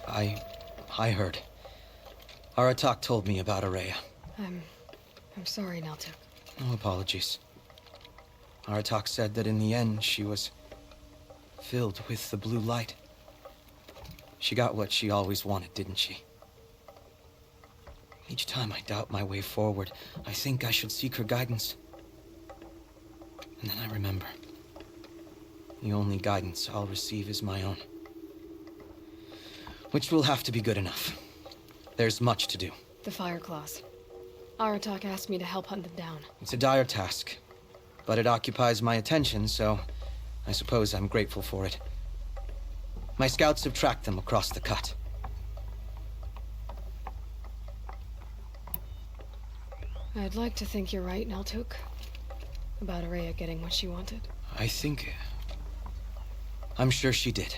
I... I heard. Aratak told me about Araya. I'm sorry, Naltuk. No apologies. Aratak said that in the end she was filled with the blue light. She got what she always wanted, didn't she? Each time I doubt my way forward, I think I should seek her guidance. And then I remember. The only guidance I'll receive is my own. Which will have to be good enough. There's much to do. The Fireclaws. Aratak asked me to help hunt them down. It's a dire task, but it occupies my attention, so I suppose I'm grateful for it. My scouts have tracked them across the cut. I'd like to think you're right, Naltuk. About Araya getting what she wanted. I'm sure she did.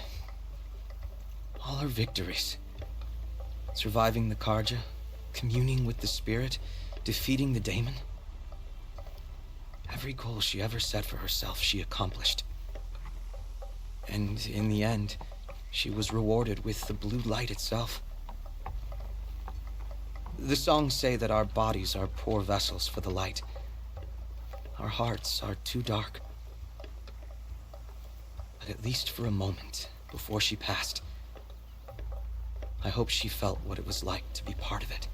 All her victories. Surviving the Karja, communing with the spirit, defeating the daemon. Every goal she ever set for herself, she accomplished. And in the end, she was rewarded with the blue light itself. The songs say that our bodies are poor vessels for the light. Our hearts are too dark. But at least for a moment, before she passed, I hope she felt what it was like to be part of it.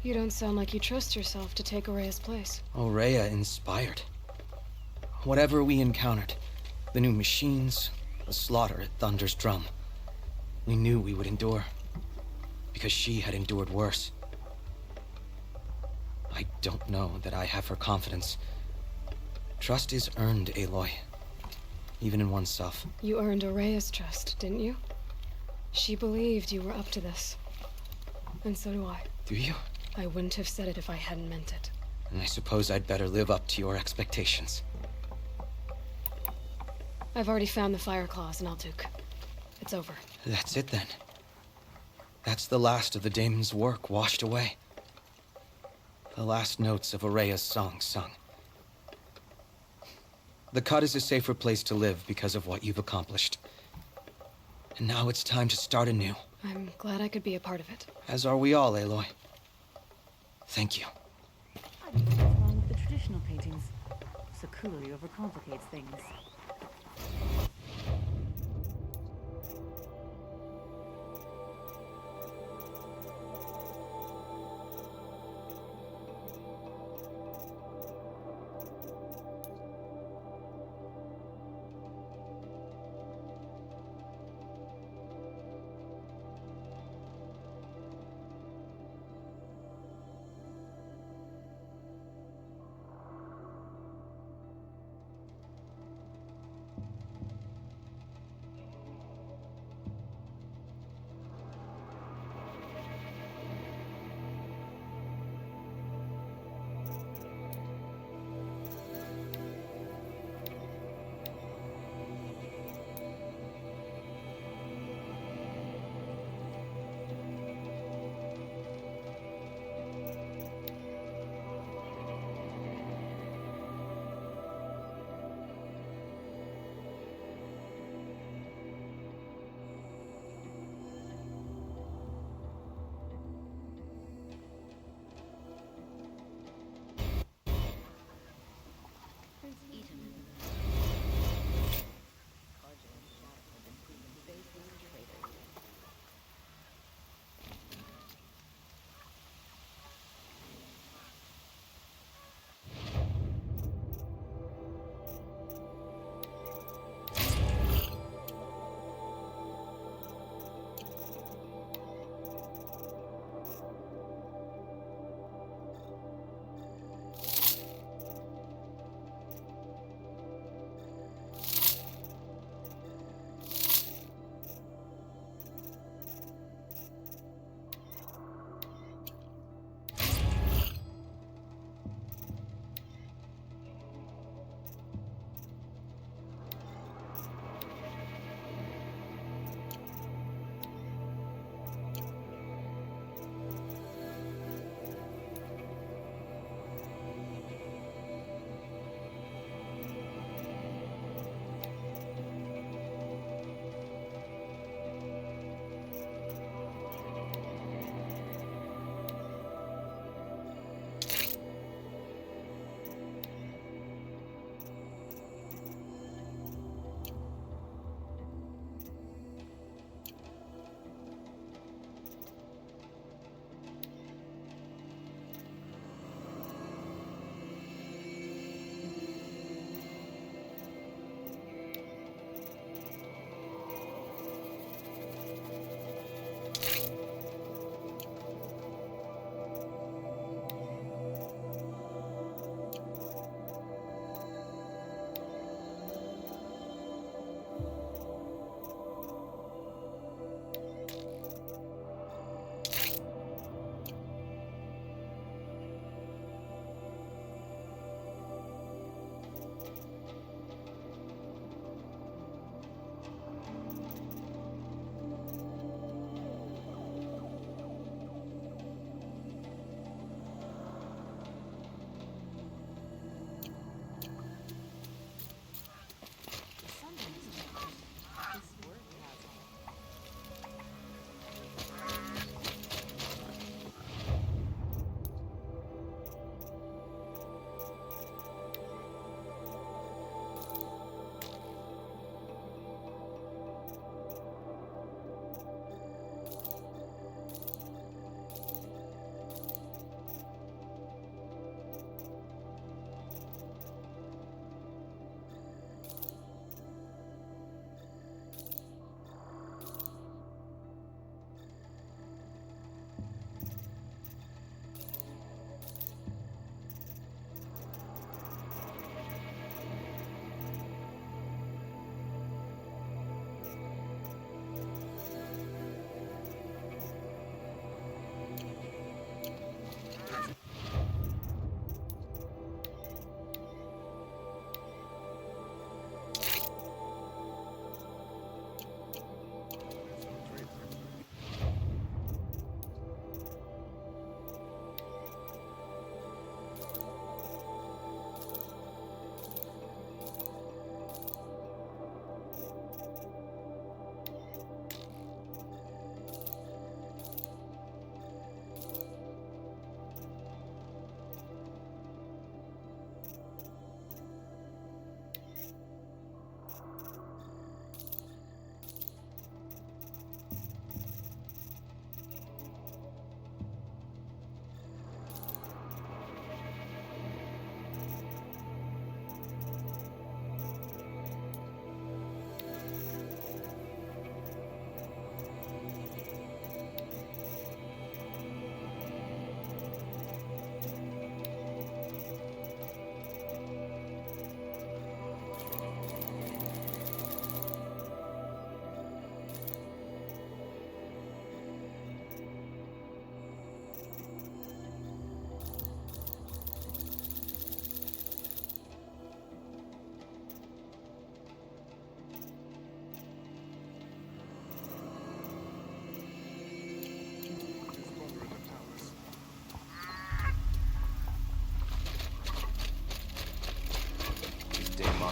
You don't sound like you trust yourself to take Araya's place. Rhea inspired. Whatever we encountered, the new machines, the slaughter at Thunder's drum, we knew we would endure. Because she had endured worse. I don't know that I have her confidence. Trust is earned, Aloy. Even in oneself. You earned Araya's trust, didn't you? She believed you were up to this. And so do I. Do you? I wouldn't have said it if I hadn't meant it. And I suppose I'd better live up to your expectations. I've already found the Fireclaws, Naltuk. It's over. That's it then. That's the last of the daemon's work washed away. The last notes of Araya's song sung. The Cut is a safer place to live because of what you've accomplished. And now it's time to start anew. I'm glad I could be a part of it. As are we all, Aloy. Thank you. I don't know what's wrong with the traditional paintings. Sakuri overcomplicates things.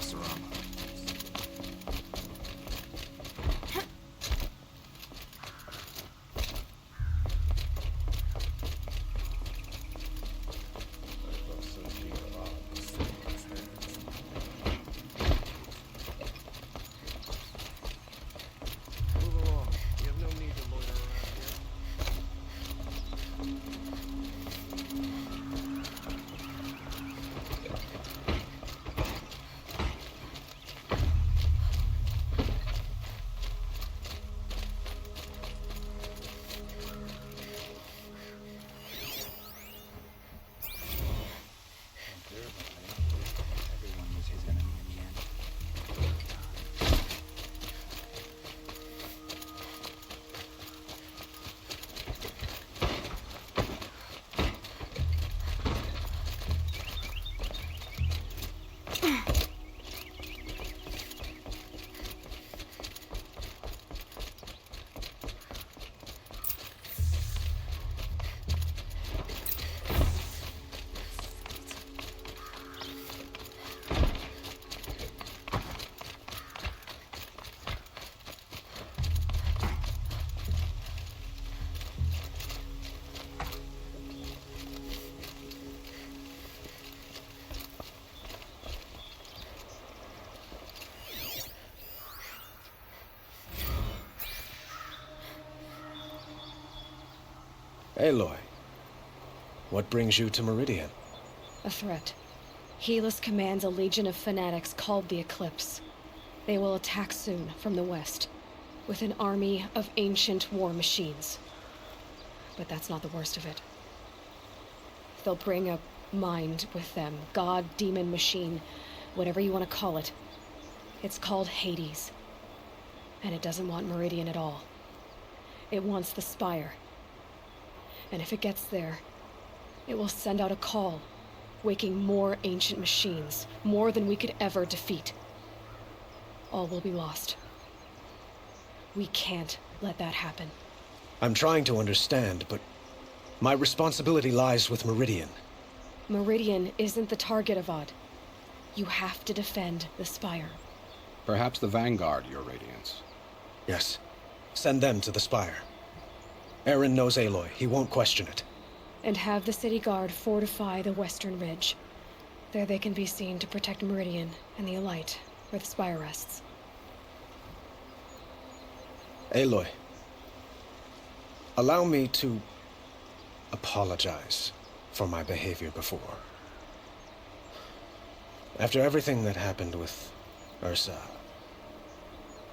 Oseram. Move along. You have no need to loiter around here. Everyone was his enemy in the end. Aloy, what brings you to Meridian? A threat. Helis commands a legion of fanatics called the Eclipse. They will attack soon from the west, with an army of ancient war machines. But that's not the worst of it. They'll bring a mind with them, god, demon, machine, whatever you want to call it. It's called Hades. And it doesn't want Meridian at all. It wants the Spire. And if it gets there, it will send out a call, waking more ancient machines, more than we could ever defeat. All will be lost. We can't let that happen. I'm trying to understand, but my responsibility lies with Meridian. Meridian isn't the target, Avad. You have to defend the Spire. Perhaps the Vanguard, Your Radiance. Yes. Send them to the Spire. Eren knows Aloy. He won't question it. And have the city guard fortify the western ridge. There they can be seen to protect Meridian and the Elite, where the Spire rests. Aloy, allow me to apologize for my behavior before. After everything that happened with Ursa,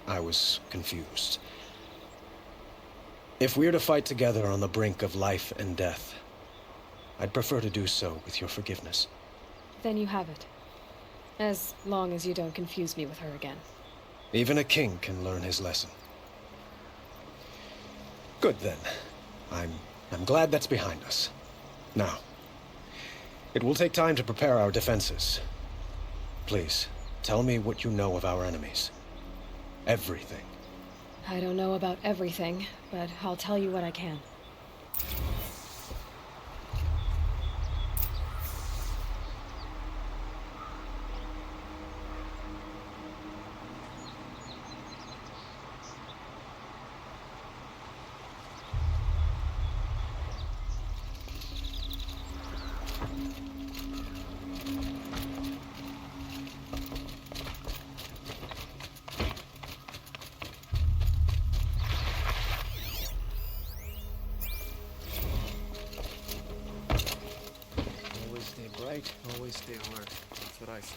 I was confused. If we're to fight together on the brink of life and death, I'd prefer to do so with your forgiveness. Then you have it. As long as you don't confuse me with her again. Even a king can learn his lesson. Good then. I'm glad that's behind us. Now, it will take time to prepare our defenses. Please, tell me what you know of our enemies. Everything. I don't know about everything, but I'll tell you what I can. Always stay bright, always stay alert. That's what I say.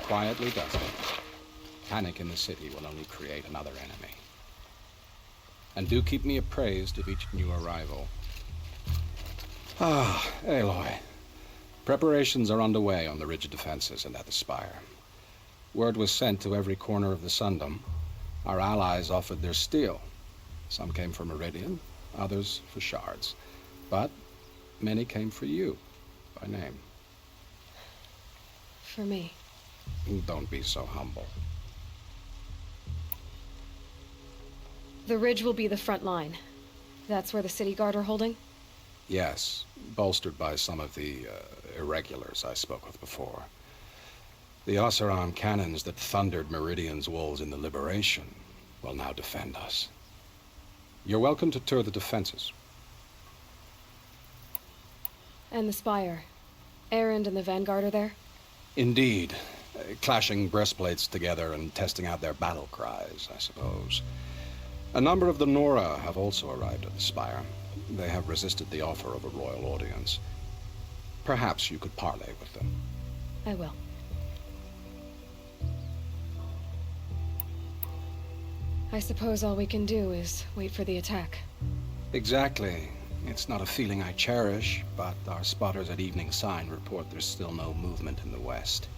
Quietly does it. Panic in the city will only create another enemy. And do keep me appraised of each new arrival. Ah, Aloy. Preparations are underway on the ridge defenses and at the Spire. Word was sent to every corner of the Sundom. Our allies offered their steel. Some came for Meridian, others for shards. But many came for you, by name. For me. Don't be so humble. The ridge will be the front line. That's where the city guard are holding? Yes, bolstered by some of the irregulars I spoke with before. The Oseram cannons that thundered Meridian's walls in the Liberation will now defend us. You're welcome to tour the defenses. And the Spire. Erend and the Vanguard are there? Indeed. Clashing breastplates together and testing out their battle cries, I suppose. A number of the Nora have also arrived at the Spire. They have resisted the offer of a royal audience. Perhaps you could parley with them. I will. I suppose all we can do is wait for the attack. Exactly. It's not a feeling I cherish, but our spotters at Evening Sign report there's still no movement in the west.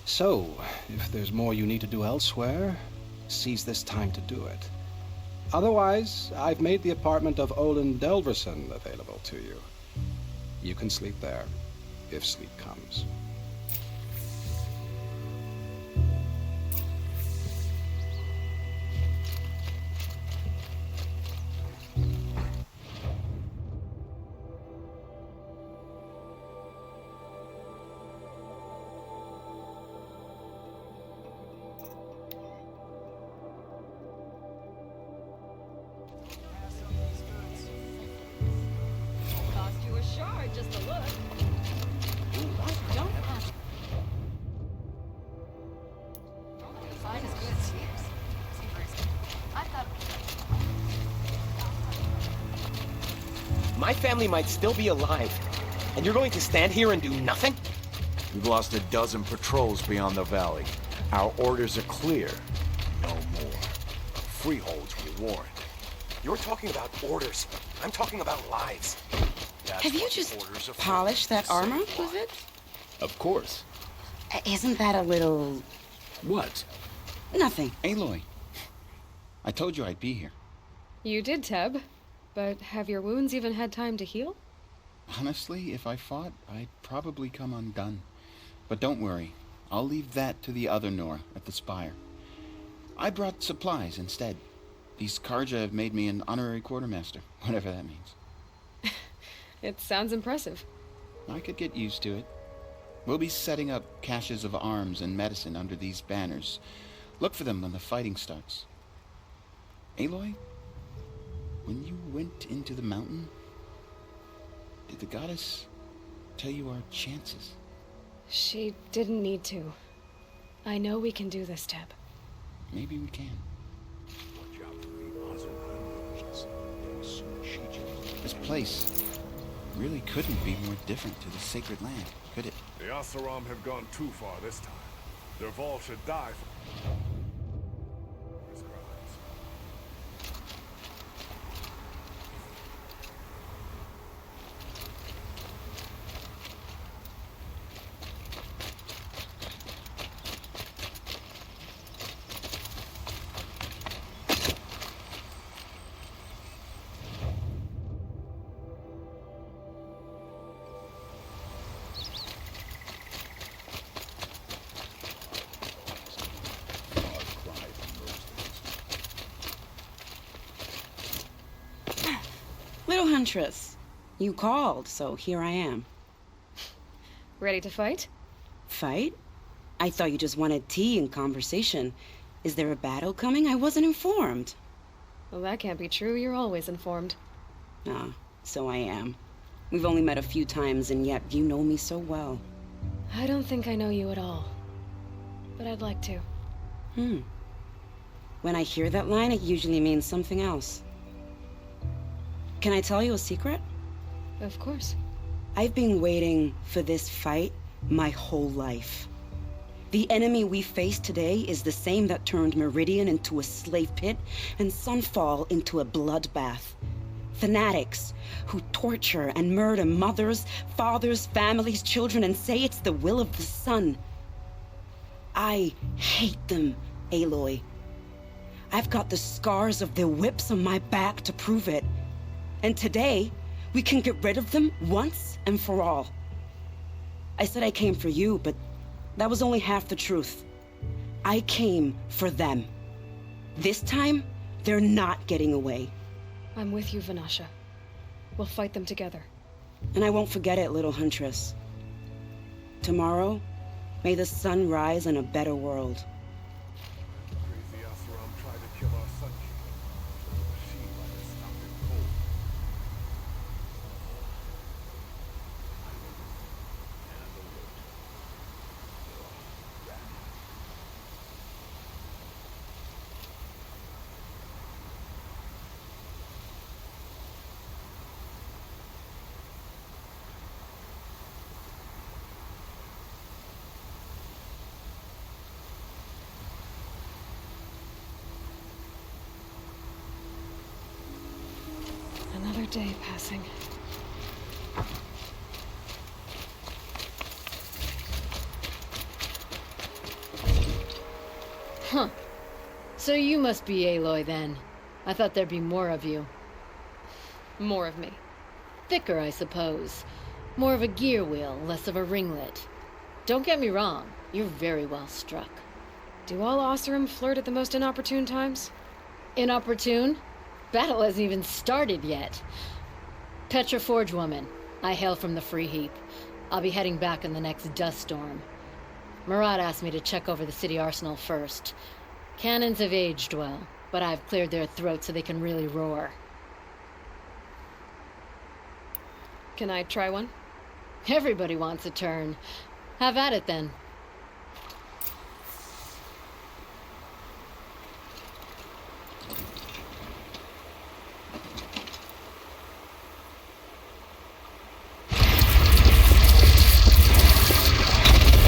So, if there's more you need to do elsewhere, seize this time to do it. Otherwise, I've made the apartment of Olin Delverson available to you. You can sleep there, if sleep comes. Cost you a shard just to look. Don't ask. Fine as good as yours. I thought My family might still be alive, and you're going to stand here and do nothing? We've lost a dozen patrols beyond the valley. Our orders are clear. No more. Freeholds were warned. You're talking about orders. I'm talking about lives. That's Have you what the just orders are for. polished that armor Save with it? Of course. Isn't that a little... What? nothing? Aloy. I told you I'd be here. You did, Teb. But have your wounds even had time to heal? Honestly, if I fought, I'd probably come undone. But don't worry. I'll leave that to the other Nora at the Spire. I brought supplies instead. These Karja have made me an honorary quartermaster, whatever that means. It sounds impressive. I could get used to it. We'll be setting up caches of arms and medicine under these banners. Look for them when the fighting starts. Aloy, when you went into the mountain, did the goddess tell you our chances? She didn't need to. I know we can do this, Teb. Maybe we can. This place really couldn't be more different to the sacred land, could it? The Oseram have gone too far this time. Their Vol should die for his crimes. Little Huntress, you called, so here I am. Ready to fight? Fight? I thought you just wanted tea and conversation. Is there a battle coming? I wasn't informed. Well, that can't be true. You're always informed. Ah, so I am. We've only met a few times, and yet you know me so well. I don't think I know you at all. But I'd like to. When I hear that line, it usually means something else. Can I tell you a secret? Of course. I've been waiting for this fight my whole life. The enemy we face today is the same that turned Meridian into a slave pit and Sunfall into a bloodbath. Fanatics who torture and murder mothers, fathers, families, children, and say it's the will of the sun. I hate them, Aloy. I've got the scars of their whips on my back to prove it. And today, we can get rid of them once and for all. I said I came for you, but that was only half the truth. I came for them. This time, they're not getting away. I'm with you, Vanasha. We'll fight them together. And I won't forget it, little huntress. Tomorrow, may the sun rise in a better world. Crazy Asuram tried to kill our Sun King. The machine let us stop him cold. And alert. Another day passing. Huh. So you must be Aloy then. I thought there'd be more of you. More of me. Thicker, I suppose. More of a gear wheel, less of a ringlet. Don't get me wrong, you're very well struck. Do all Oseram flirt at the most inopportune times? Inopportune? Battle hasn't even started yet. Petra Forge woman. I hail from the Free Heap. I'll be heading back in the next dust storm. Marat asked me to check over the city arsenal first. Cannons have aged well, but I've cleared their throats so they can really roar. Can I try one? Everybody wants a turn. Have at it then.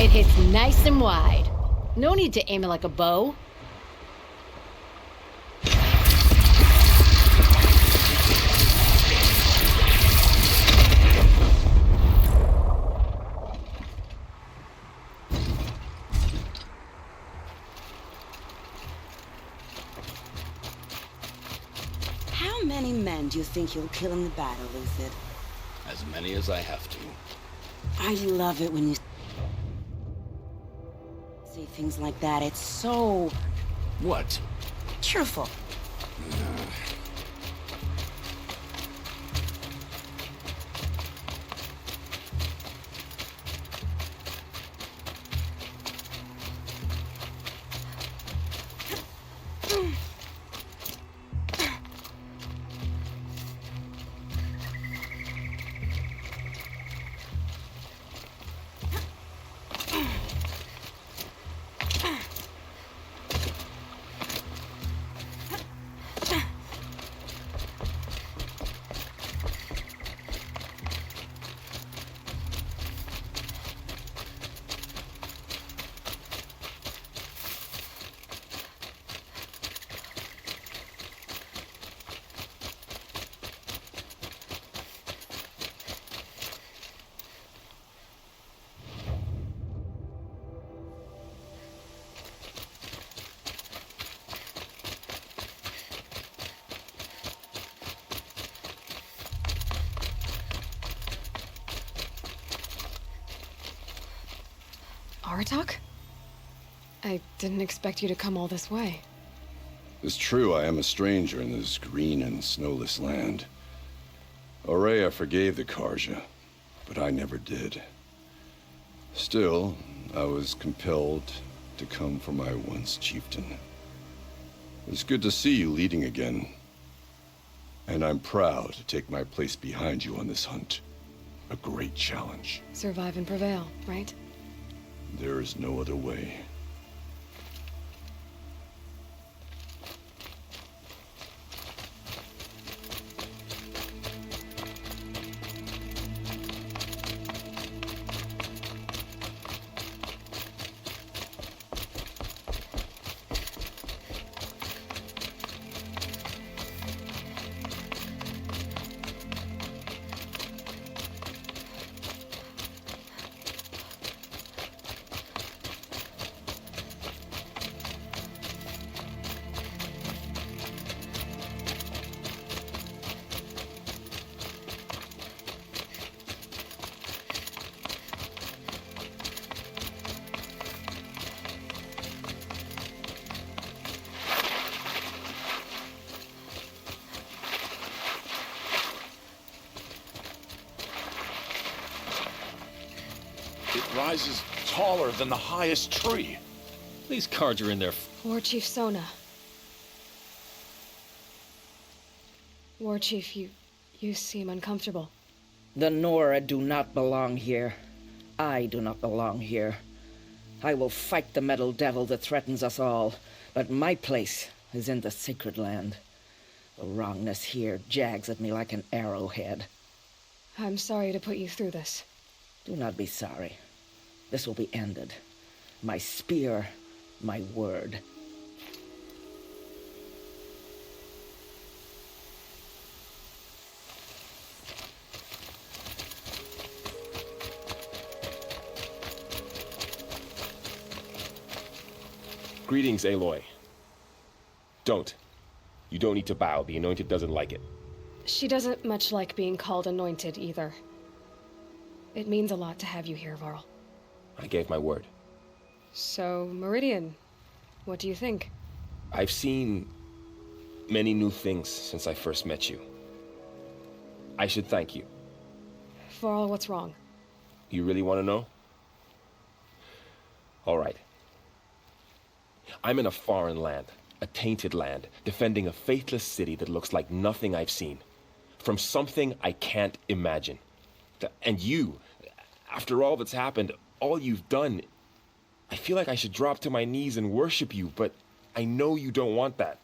It hits nice and wide. No need to aim it like a bow. How many men do you think you'll kill in the battle, Lucid? As many as I have to. I love it when you say things like that. It's so What? cheerful. Aratak? I didn't expect you to come all this way. It's true, I am a stranger in this green and snowless land. Aurea forgave the Karja, but I never did. Still, I was compelled to come for my once chieftain. It's good to see you leading again. And I'm proud to take my place behind you on this hunt. A great challenge. Survive and prevail, right? There is no other way. It rises taller than the highest tree. These cards are in there. War Chief Sona. War Chief, you seem uncomfortable. The Nora do not belong here. I do not belong here. I will fight the metal devil that threatens us all, but my place is in the sacred land. The wrongness here jags at me like an arrowhead. I'm sorry to put you through this. Do not be sorry. This will be ended. My spear, my word. Greetings, Aloy. Don't. You don't need to bow. The Anointed doesn't like it. She doesn't much like being called anointed, either. It means a lot to have you here, Varl. I gave my word. So, Meridian, what do you think? I've seen many new things since I first met you. I should thank you. Varl, what's wrong? You really want to know? All right. I'm in a foreign land, a tainted land, defending a faithless city that looks like nothing I've seen. From something I can't imagine. And you, after all that's happened, all you've done, I feel like I should drop to my knees and worship you, but I know you don't want that.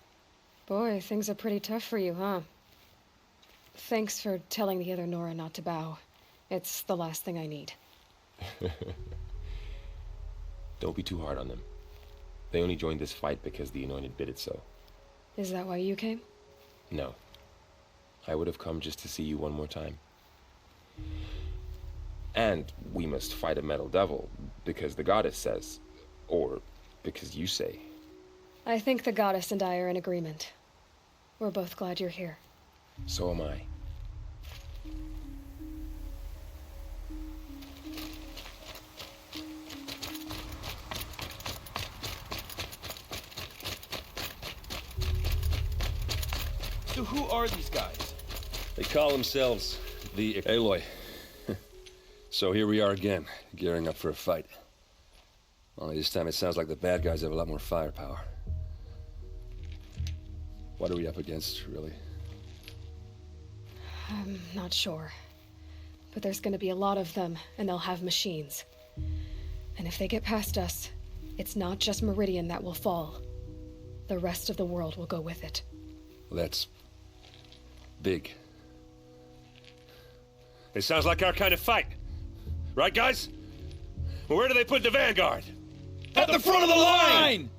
Boy, things are pretty tough for you, huh? Thanks for telling the other Nora not to bow. It's the last thing I need. Don't be too hard on them. They only joined this fight because the Anointed bid it so. Is that why you came? No. I would have come just to see you one more time. And we must fight a metal devil, because the goddess says, or because you say. I think the goddess and I are in agreement. We're both glad you're here. So am I. So who are these guys? They call themselves the Aloy. So here we are again, gearing up for a fight. Only this time it sounds like the bad guys have a lot more firepower. What are we up against, really? I'm not sure. But there's gonna be a lot of them, and they'll have machines. And if they get past us, it's not just Meridian that will fall. The rest of the world will go with it. Well, that's big. It sounds like our kind of fight. Right, guys? Well, where do they put the Vanguard? At the front of the line!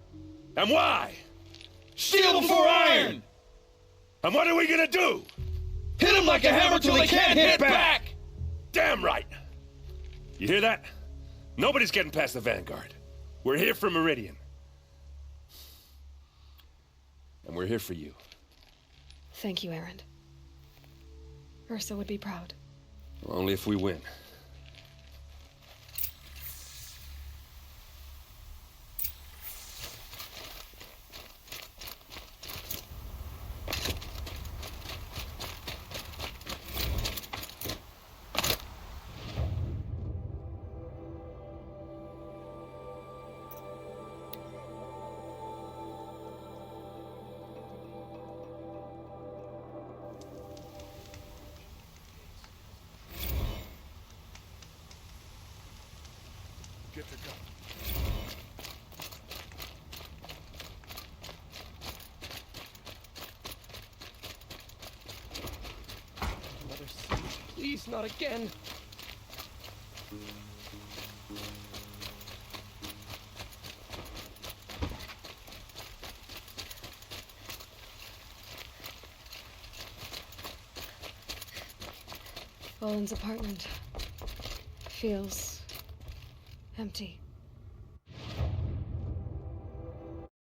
And why? Steel before iron! And what are we gonna do? Hit them like a hammer till they can't hit back! Damn right! You hear that? Nobody's getting past the Vanguard. We're here for Meridian. And we're here for you. Thank you, Erend. Ursa would be proud. Well, only if we win. Get your gun. Another siege. Please, not again. Volan's apartment feels empty.